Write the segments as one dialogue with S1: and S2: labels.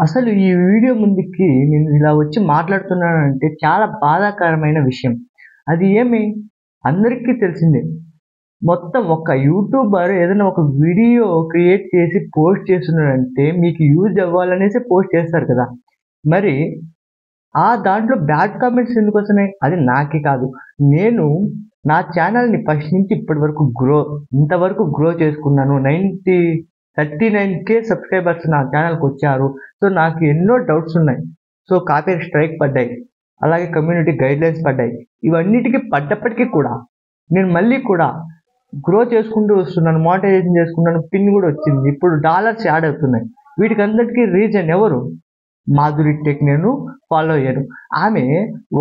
S1: అసలు ఈ వీడియో ముందుకి నేను ఇలా వచ్చి మాట్లాడుతున్నానంటే చాలా బాధాకరమైన విషయం. అది ఏమి అందరికీ తెలిసిందే. మొత్తం ఒక యూట్యూబర్ ఏదైనా ఒక వీడియో క్రియేట్ చేసి పోస్ట్ చేస్తున్నాడంటే మీకు యూజ్ అవ్వాలనేసి పోస్ట్ చేస్తారు కదా! మరి దాంట్లో బ్యాడ్ కామెంట్స్ ఎందుకొస్తున్నాయి? అది నాకే కాదు. నేను నా ఛానల్‌ని ఫస్ట్ నుంచి ఇప్పటి వరకు ఇంతవరకు గ్రో చేసుకున్నాను. 39K సబ్‌స్క్రైబర్స్ నా ఛానల్‌కొచ్చారు. సో, నాకు ఎన్నో డౌట్స్ ఉన్నాయి. సో, కాపీరైట్ స్ట్రైక్ పడ్డాయి. అలాగే కమ్యూనిటీ గైడ్‌లైన్స్ పడ్డాయి. ఇవన్నిటికి పడ్డప్పటికి కూడా నేను మళ్ళీ కూడా గ్రో చేసుకుంటూ వస్తున్నాను. మానిటైజేషన్ చేసుకున్నాను. పిన్ కూడా వచ్చింది. ఇప్పుడు డాలర్స్ యాడ్ అవుతున్నాయి. వీటికందరికీ రీజన్ ఎవరు? మాధురి టెక్ నేను ఫాలో అయ్యాను. ఆమె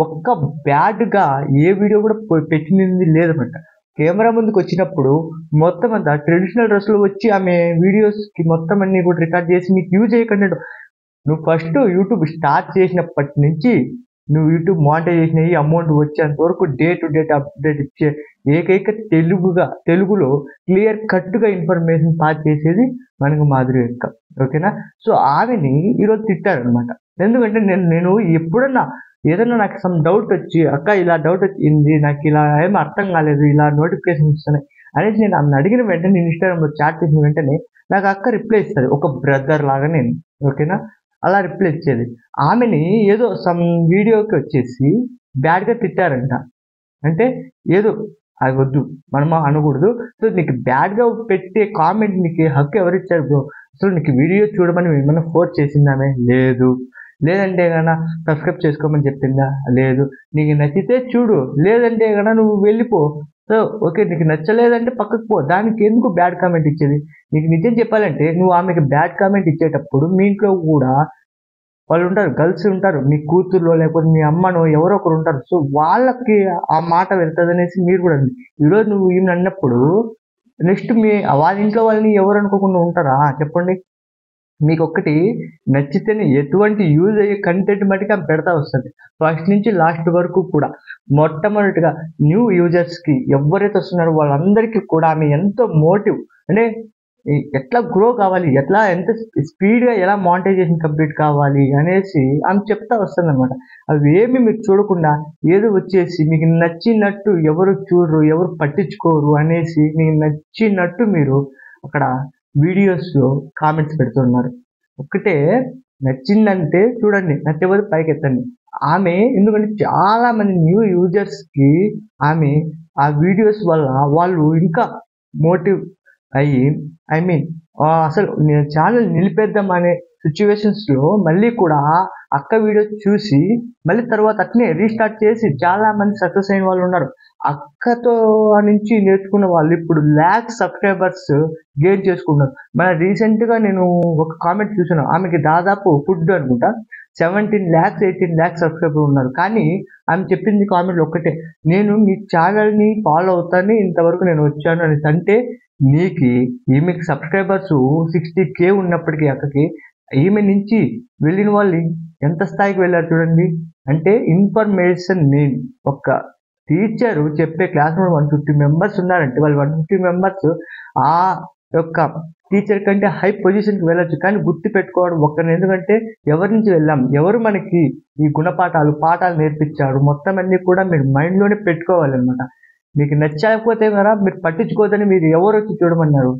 S1: ఒక్క బ్యాడ్‌గా ఏ వీడియో కూడా పెట్టింది లేదనమాట. కెమెరా ముందుకు వచ్చినప్పుడు మొత్తం అంతా ట్రెడిషనల్ డ్రెస్‌లో వచ్చి ఆమె వీడియోస్‌కి మొత్తం అన్నీ కూడా రికార్డ్ చేసి మీకు యూజ్ అయ్యేకన్నాడు. నువ్వు ఫస్ట్ యూట్యూబ్ స్టార్ట్ చేసినప్పటి నుంచి నువ్వు యూట్యూబ్ మానిటైజేషన్ అయ్యి అమౌంట్ వచ్చేంత వరకు డే టు డే అప్డేట్ ఇచ్చే ఏకైక తెలుగులో క్లియర్ కట్‌గా ఇన్ఫర్మేషన్ పాస్ చేసేది మనకు మాధురి అక్క. ఓకేనా? సో, ఆమెని ఈరోజు తిట్టారనమాట. ఎందుకంటే నేను ఎప్పుడన్నా ఏదన్నా నాకు సమ్ డౌట్ వచ్చి, అక్క ఇలా డౌట్ వచ్చింది, నాకు ఇలా ఏమి అర్థం కాలేదు, ఇలా నోటిఫికేషన్ వస్తున్నాయి అనేసి నేను ఆమెను అడిగిన వెంటనే ఇన్‌స్టాగ్రామ్‌లో చాట్ చేసిన వెంటనే నాకు అక్క రిప్లై ఇస్తది. ఒక బ్రదర్ లాగా నేను. ఓకేనా? అలా రిప్లై ఇచ్చేది. ఆమెని ఏదో సమ్ వీడియోకి వచ్చేసి బ్యాడ్‌గా తిట్టారంట. అంటే ఏదో అది వద్దు. మనం అనకూడదు. సో, నీకు బ్యాడ్‌గా పెట్టే కామెంట్ నీకు హక్కు ఎవరిచ్చారు బ్రో? అసలు నీకు వీడియో చూడమని ఏమన్నా ఫోర్స్ చేసిందామె? లేదు. లేదంటే గన సబ్స్క్రైబ్ చేసుకోమని చెప్పిందా? లేదు. నీకు నచ్చితే చూడు. లేదంటే గన నువ్వు వెళ్ళిపో. So, okay. నీకు నచ్చలేదంటే పక్కకు పో. దానికి ఎందుకు బ్యాడ్ కామెంట్ ఇచ్చేది? నీకు నిజం చెప్పాలంటే నువ్వు ఆమెకి బ్యాడ్ కామెంట్ ఇచ్చేటప్పుడు మీ ఇంట్లో కూడా వాళ్ళుంటారు. గర్ల్స్ ఉంటారు. మీ కూతుర్లో లేకపోతే మీ అమ్మనో ఎవరో ఒకరు ఉంటారు. సో, వాళ్ళకి ఆ మాట వెళ్తదనేసి మీరు కూడా ఈరోజు నువ్వు ఈమెను అన్నప్పుడు నెక్స్ట్ వాళ్ళ ఇంట్లో వాళ్ళని ఎవరు అనుకోకుండా ఉంటారా చెప్పండి? మీకొక్కటి నచ్చితేనే ఎటువంటి యూజ్ అయ్యే కంటెంట్ మట్టుకు ఆమె పెడతా వస్తది. ఫస్ట్ నుంచి లాస్ట్ వరకు కూడా. మొట్టమొదటిగా న్యూ యూజర్స్‌కి ఎవరైతే వస్తున్నారో వాళ్ళందరికీ కూడా ఆమె ఎంతో మోటివ్ అంటే ఎట్లా గ్రో కావాలి, ఎంత స్పీడ్‌గా ఎలా మానిటైజేషన్ కంప్లీట్ కావాలి అనేసి ఆమె చెప్తా వస్తుందనమాట. అవేమి మీరు చూడకుండా ఏదో వచ్చేసి మీకు నచ్చినట్టు ఎవరు చూడరు, ఎవరు పట్టించుకోరు అనేసి మీకు నచ్చినట్టు మీరు అక్కడ వీడియోస్‌లో కామెంట్స్ పెడుతున్నారు. ఒక్కటే నచ్చిందంటే చూడండి, నచ్చకపోతే పైకెత్తండి. ఆమె ఎందుకంటే చాలా మంది న్యూ యూజర్స్‌కి ఆమె ఆ వీడియోస్ వల్ల వాళ్ళు ఇంకా మోటివ్ అయ్యి అసలు నేను ఛానల్ నిలిపేద్దాం అనే సిట్యుయేషన్స్‌లో మళ్ళీ కూడా అక్క వీడియో చూసి మళ్ళీ తర్వాత అట్నే రీస్టార్ట్ చేసి చాలా మంది సక్సెస్ అయిన వాళ్ళున్నారు. అక్కతో నుంచి నేర్చుకున్న వాళ్ళు ఇప్పుడు లాక్స్ సబ్స్క్రైబర్స్ గెయిన్ చేసుకున్నారు. రీసెంట్‌గా నేను ఒక కామెంట్ చూసాను. ఆమెకి దాదాపు ఫుడ్ అనుకుంటా 17 లాక్స్, 18 లాక్స్ సబ్స్క్రైబర్ ఉన్నారు. కానీ ఆమె చెప్పింది కామెంట్‌లో ఒక్కటే, నేను మీ ఛానల్‌ని ఫాలో అవుతాను ఇంతవరకు నేను వచ్చాను అనేసి. అంటే ఈమెకి సబ్స్క్రైబర్స్ 60K ఉన్నప్పటికీ అక్కకి ఈమె నుంచి వెళ్ళిన వాళ్ళు ఎంత స్థాయికి వెళ్ళారు చూడండి. అంటే ఇన్ఫర్మేషన్ మెయిన్. ఒక టీచరు చెప్పే క్లాస్ రూమ్‌లో 150 మెంబర్స్ ఉన్నారంటే వాళ్ళు 150 మెంబర్స్ ఆ యొక్క టీచర్ కంటే హై పొజిషన్‌కి వెళ్ళొచ్చు. కానీ గుర్తుపెట్టుకోవడం ఒక్కరిని. ఎందుకంటే ఎవరి నుంచి వెళ్ళాం, ఎవరు మనకి ఈ పాఠాలు నేర్పించారు, మొత్తం అన్నీ కూడా మీరు మైండ్‌లోనే పెట్టుకోవాలన్నమాట. మీకు నచ్చకపోతే కదా మీరు పట్టించుకోవద్దని మీరు ఎవరొచ్చి చూడమన్నారు?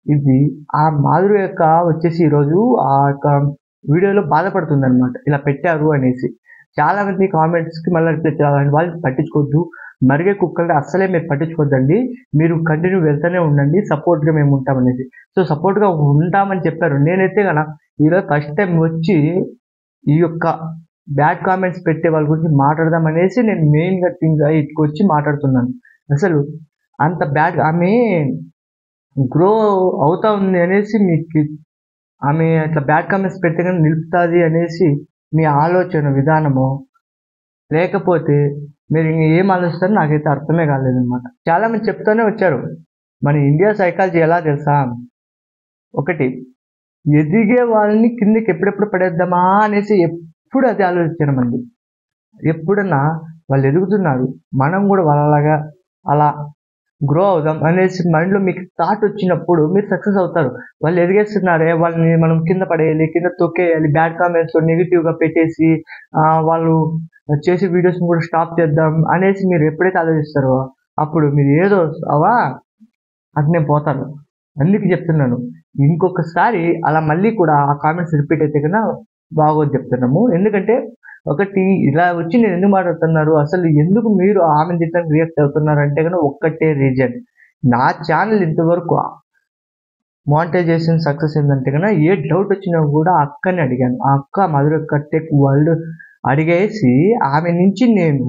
S1: ఇది ఆ మాధురి యొక్క వచ్చేసి ఈరోజు ఆ యొక్క వీడియోలో బాధపడుతుందనమాట. ఇలా పెట్టారు అనేసి. చాలా మంది కామెంట్స్‌కి మళ్ళీ రిప్లై ఇచ్చారు. వాళ్ళని పట్టించుకోవద్దు. మరిగే కుక్కల్ని అస్సలే మీరు పట్టించుకోవద్దండి. మీరు కంటిన్యూ వెళ్తూనే ఉండండి. సపోర్ట్‌గా మేము ఉంటామనేసి. సో, సపోర్ట్‌గా ఉంటామని చెప్పారు. నేనైతే గన ఈరోజు ఫస్ట్ టైం వచ్చి ఈ యొక్క బ్యాడ్ కామెంట్స్ పెట్టే వాళ్ళ గురించి మాట్లాడదాం అనేసి నేను మెయిన్‌గా ఇటుకొచ్చి మాట్లాడుతున్నాను. అసలు అంత బ్యాడ్‌గా ఆమె గ్రో అవుతా ఉంది అనేసి ఆమె అట్లా బ్యాడ్ కామెంట్స్ పెడితే గాని నిలుపుతాది అనేసి మీ ఆలోచన విధానమో, లేకపోతే మీరు ఏం ఆలోచిస్తారో నాకైతే అర్థమే కాలేదనమాట. చాలా మంది చెప్తూనే వచ్చారు. మన ఇండియా సైకాలజీ ఎలా తెలుసా? ఒకటి ఎదిగే వాళ్ళని కిందకి ఎప్పుడెప్పుడు పడేద్దామా అనేసి ఎప్పుడు అదే ఆలోచించడమండి. ఎప్పుడన్నా వాళ్ళు ఎదుగుతున్నారు. మనం కూడా వాళ్ళలాగా అలా గ్రో అవుదాం అనేసి మైండ్లో మీకు థాట్ వచ్చినప్పుడు మీరు సక్సెస్ అవుతారు. వాళ్ళు ఎదిగేస్తున్నారే వాళ్ళని మనం కింద పడేయాలి, కింద తొక్కేయాలి, బ్యాడ్ కామెంట్స్ నెగిటివ్గా పెట్టేసి వాళ్ళు చేసే వీడియోస్ని కూడా స్టాప్ చేద్దాం అనేసి మీరు ఎప్పుడైతే ఆలోచిస్తారో అప్పుడు మీరు ఏదో అవా అట్నే పోతారు. అందుకే చెప్తున్నాను, ఇంకొకసారి అలా మళ్ళీ కూడా ఆ కామెంట్స్ రిపీట్ అయితే కన్నా బాగోదు చెప్తున్నాము. ఎందుకంటే ఒకటి ఇలా వచ్చి నేను ఎందుకు మాట్లాడుతున్నారు, అసలు ఎందుకు మీరు ఆమె తిట్టడానికి రియాక్ట్ అవుతున్నారు అంటే కన్నా ఒక్కటే రీజన్. నా ఛానల్ ఇంతవరకు మానిటైజేషన్ సక్సెస్ ఏంటంటే కన్నా ఏ డౌట్ వచ్చినా కూడా అక్కని అడిగాను. ఆ అక్క మధురక్క టెక్ వరల్డ్ అడిగేసి ఆమె నుంచి నేను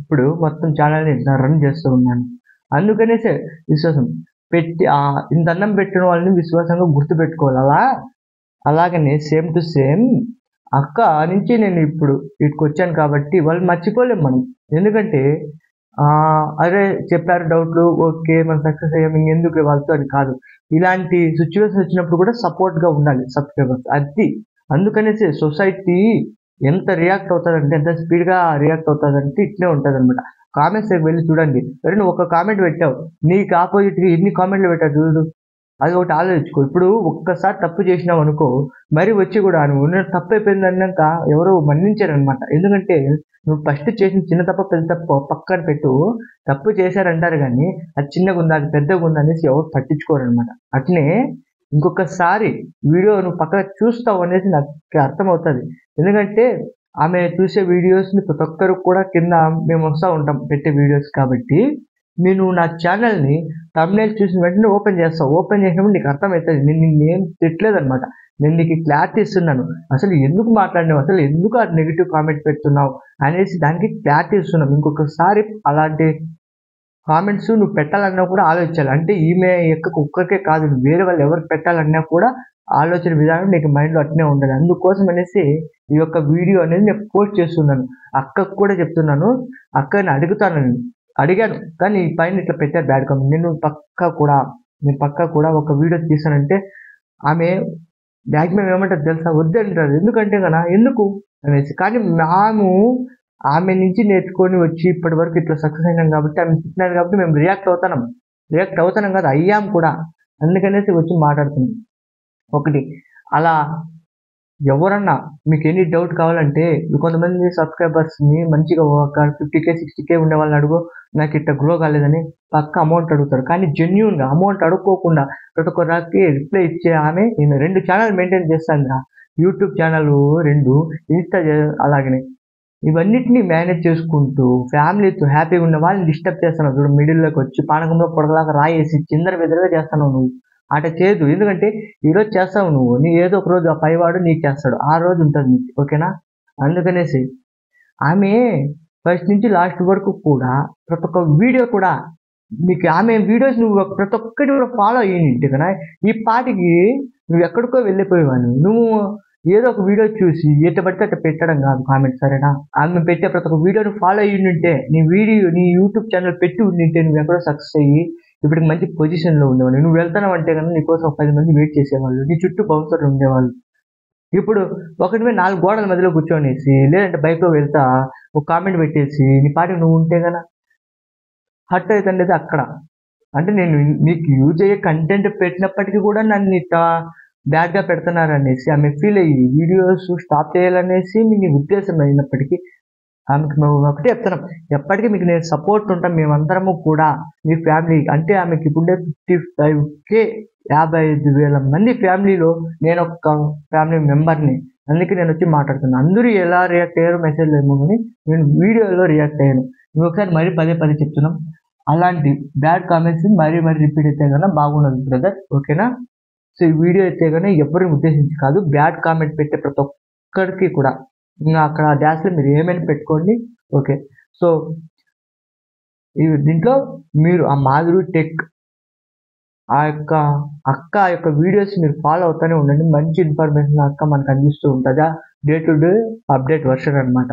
S1: ఇప్పుడు మొత్తం ఛానల్ని రన్ చేస్తూ ఉన్నాను. అందుకనేసే విశ్వాసం పెట్టి ఇంత అన్నం పెట్టిన వాళ్ళని విశ్వాసంగా గుర్తుపెట్టుకోవాలి. అలాగనే సేమ్ టు సేమ్ అక్క నుంచి నేను ఇప్పుడు ఇక్కడికి వచ్చాను కాబట్టి వాళ్ళు మర్చిపోలేము మనం. ఎందుకంటే అదే చెప్పారు డౌట్లు, ఓకే మనం సక్సెస్ అయ్యాము, ఇంకెందుకు వాళ్ళతో అని కాదు. ఇలాంటి సిచ్యువేషన్ వచ్చినప్పుడు కూడా సపోర్ట్గా ఉండాలి సబ్స్క్రైబర్స్. అది అందుకనేసి సొసైటీ ఎంత రియాక్ట్ అవుతుందంటే, ఎంత స్పీడ్గా రియాక్ట్ అవుతుందంటే ఇట్లే ఉంటుంది అనమాట. కామెంట్స్ వెళ్ళి చూడండి. సరే నువ్వు ఒక కామెంట్ పెట్టావు, నీకు ఆపోజిట్గా ఎన్ని కామెంట్లు పెట్టావు చూడు. అది ఒకటి ఆలోచించుకో. ఇప్పుడు ఒక్కసారి తప్పు చేసినావు అనుకో, మరి వచ్చి కూడా నువ్వు తప్పు అయిపోయింది అన్నాక ఎవరు మన్నించారనమాట. ఎందుకంటే నువ్వు ఫస్ట్ చేసిన చిన్న తప్పు పెద్ద తప్పు పక్కన పెట్టు, తప్పు చేశారంటారు కానీ అది చిన్నగా ఉందా అది పెద్దగా ఉందా అనేసి ఎవరు పట్టించుకోరు అనమాట. అట్లనే ఇంకొకసారి వీడియో నువ్వు పక్కన చూస్తావు అనేసి నాకు అర్థమవుతుంది. ఎందుకంటే ఆమె చూసే వీడియోస్ని ప్రతి ఒక్కరు కూడా కింద మేము వస్తూ ఉంటాం పెట్టే వీడియోస్ కాబట్టి, నేను నా ఛానల్ని thumbnail చూసిన వెంటనే ఓపెన్ చేస్తావు. ఓపెన్ చేసినప్పుడు నీకు అర్థమవుతుంది. నేను ఏం తిట్టలేదనమాట, నేను నీకు క్లారిటీ ఇస్తున్నాను. అసలు ఎందుకు మాట్లాడినావు, అసలు ఎందుకు ఆ నెగిటివ్ కామెంట్ పెడుతున్నావు అనేసి దానికి క్లారిటీ ఇస్తున్నాం. ఇంకొకసారి అలాంటి కామెంట్స్ నువ్వు పెట్టాలన్నా కూడా ఆలోచించాలి. అంటే ఈమె ఒక్కరికే కాదు, వేరే వాళ్ళు ఎవరికి పెట్టాలన్నా కూడా ఆలోచన విధానం నీకు మైండ్లో అట్నే ఉండాలి. అందుకోసం అనేసి ఈ యొక్క వీడియో అనేది నేను పోస్ట్ చేస్తున్నాను. అక్కకు కూడా చెప్తున్నాను, అక్కని అడిగాను కానీ పైన ఇట్లా పెట్టారు బ్యాడ్ కామెంట్. నేను పక్కా కూడా ఒక వీడియో తీసానంటే ఆమె మ్యాక్సిమం ఏమంటారు తెలుసా, వద్దంటారు. ఎందుకంటే కదా ఎందుకు అనేసి. కానీ ఆమె నుంచి నేర్చుకొని వచ్చి ఇప్పటి వరకు ఇట్లా సక్సెస్ అయినాం కాబట్టి, ఆమె తిట్టినారు కాబట్టి మేము రియాక్ట్ అవుతున్నాం కదా, అయ్యాం కూడా. అందుకనేసి వచ్చి మాట్లాడుతున్నాం. ఒకటి అలా ఎవరన్నా మీకు ఎనీ డౌట్ కావాలంటే, కొంతమంది సబ్స్క్రైబర్స్ని మంచిగా ఒక 50K 60K ఉండే వాళ్ళని అడుగు, నాకు ఇట్లా గ్రో కాలేదని పక్క అమౌంట్ అడుగుతారు. కానీ జెన్యూన్గా అమౌంట్ అడుక్కోకుండా ప్రతి ఒక్కరికి రిప్లై ఇచ్చే ఆమె నేను 2 ఛానల్ మెయింటైన్ చేస్తాను. యూట్యూబ్ ఛానల్ 2, ఇన్స్టా అలాగనే. ఇవన్నిటిని మేనేజ్ చేసుకుంటూ ఫ్యామిలీతో హ్యాపీగా ఉన్న వాళ్ళని డిస్టర్బ్ చేస్తున్నావు చూడు. మిడిల్లోకి వచ్చి పానకంలో పొడగలాగా రాయేసి చిందర బెదరగా చేస్తున్నావు నువ్వు. అట చేయదు. ఎందుకంటే ఈరోజు చేస్తావు నువ్వు, నీ ఏదో ఒక రోజు ఆ పైవాడు నీకు చేస్తాడు, ఆ రోజు ఉంటుంది నీకు. ఓకేనా? అందుకనేసి ఆమె ఫస్ట్ నుంచి లాస్ట్ వరకు కూడా ప్రతి ఒక్క వీడియో కూడా నీకు ఆమె వీడియోస్ నువ్వు ప్రతి ఒక్కటి కూడా ఫాలో అయ్యింది కదా. ఈ పాటికి నువ్వు ఎక్కడికో వెళ్ళిపోయేవాడిని. నువ్వు ఏదో ఒక వీడియో చూసి ఎట్ట పడితే అట్ట పెట్టడం కాదు కామెంట్, సరేనా? ఆమె పెట్టే ప్రతి ఒక్క వీడియోని ఫాలో అయ్యి ఉంటే, నీ యూట్యూబ్ ఛానల్ పెట్టి ఉండింటే నువ్వు ఎక్కడో సక్సెస్ అయ్యి ఇప్పటికి మంచి పొజిషన్లో ఉండేవాళ్ళు. నువ్వు వెళ్తున్నావు అంటే కన్నా నీకోసం 10 మంది వెయిట్ చేసేవాళ్ళు, నీ చుట్టూ బౌన్సర్లు ఉండేవాళ్ళు. ఇప్పుడు ఒకటి 4 గోడల మధ్యలో కూర్చొనేసి లేదంటే బైక్లో వెళ్తా ఒక కామెంట్ పెట్టేసి నీ పాటికి నువ్వు ఉంటే కదా హర్ట్ అవుతుండేది అక్కడ. అంటే నేను నీకు యూజ్ అయ్యే కంటెంట్ పెట్టినప్పటికీ కూడా నన్ను ఇట్లా బ్యాడ్గా పెడుతున్నారు అనేసి ఆమె ఫీల్ అయ్యి వీడియోస్ స్టాప్ చేయాలనేసి మీ ఉద్దేశం అయినప్పటికీ ఆమెకు మేము ఒకటే చెప్తున్నాం, ఎప్పటికీ మీకు నేను సపోర్ట్ ఉంటాం. మేమందరము కూడా మీ ఫ్యామిలీ అంటే ఆమెకి ఇప్పుడే 55K 55,000 మంది ఫ్యామిలీలో నేను ఒక ఫ్యామిలీ మెంబర్ని. అందుకే నేను వచ్చి మాట్లాడుతున్నాను. అందరూ ఎలా రియాక్ట్ అయ్యారో మెసేజ్లు ఏమో కానీ నేను వీడియోలో రియాక్ట్ అయ్యాను. ఇంకొకసారి మరీ పదే చెప్తున్నాం, అలాంటి బ్యాడ్ కామెంట్స్ మరీ రిపీట్ అయితే కన్నా బాగుండదు బ్రదర్. ఓకేనా? సో ఈ వీడియో అయితే కానీ ఎవరిని ఉద్దేశించి కాదు, బ్యాడ్ కామెంట్ పెట్టే ప్రతి ఒక్కరికి కూడా ఇంకా అక్కడ డాష్లో మీరు ఏమైనా పెట్టుకోండి. ఓకే, సో దీంట్లో మీరు ఆ మాధురి టెక్ అక్క యొక్క వీడియోస్ మీరు ఫాలో అవుతూనే ఉండండి. మంచి ఇన్ఫర్మేషన్ అక్క మనకు అందిస్తూ ఉంటుంది. Day to day update version అనమాట.